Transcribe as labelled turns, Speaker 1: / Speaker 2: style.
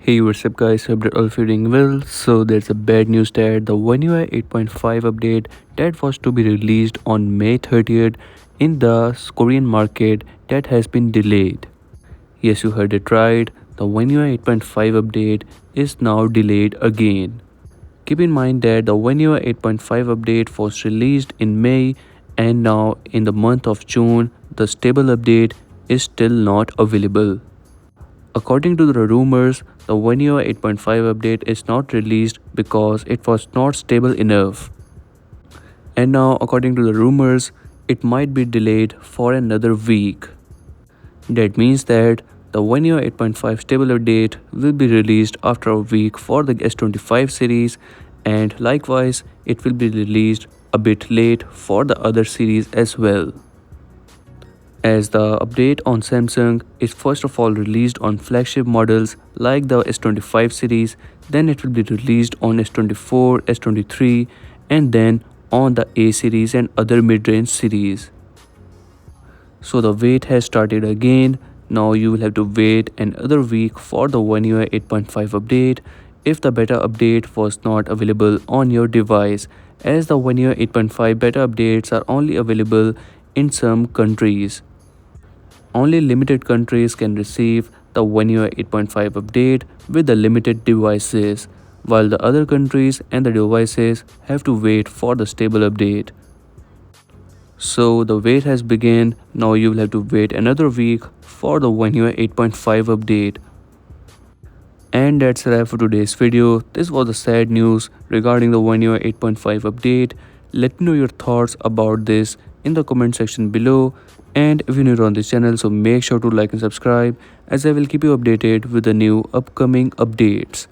Speaker 1: Hey, what's up guys, hope that all of you doing well. So there's a bad news that the OneUi 8.5 update that was to be released on May 30th in the Korean market that has been delayed. Yes, you heard it right, the OneUi 8.5 update is now delayed again. Keep in mind that the OneUi 8.5 update was released in May and now in the month of June the stable update is still not available. According to the rumors, the OneUi 8.5 update is not released because it was not stable enough. And now, according to the rumors, it might be delayed for another week. That means that the OneUi 8.5 stable update will be released after a week for the S25 series, and likewise, it will be released a bit late for the other series as well. As the update on Samsung is first of all released on flagship models like the S25 series, then it will be released on S24, S23 and then on the A series and other mid-range series. So the wait has started again. Now you will have to wait another week for the OneUi 8.5 update if the beta update was not available on your device, as the OneUi 8.5 beta updates are only available in some countries. Only limited countries can receive the OneUi 8.5 update with the limited devices, while the other countries and the devices have to wait for the stable update. So the wait has begun. Now you will have to wait another week for the OneUi 8.5 update. And that's a wrap for today's video. This was the sad news regarding the OneUi 8.5 update. Let me know your thoughts about this in the comment section below. And if you're new on this channel, so make sure to like and subscribe, as I will keep you updated with the new upcoming updates.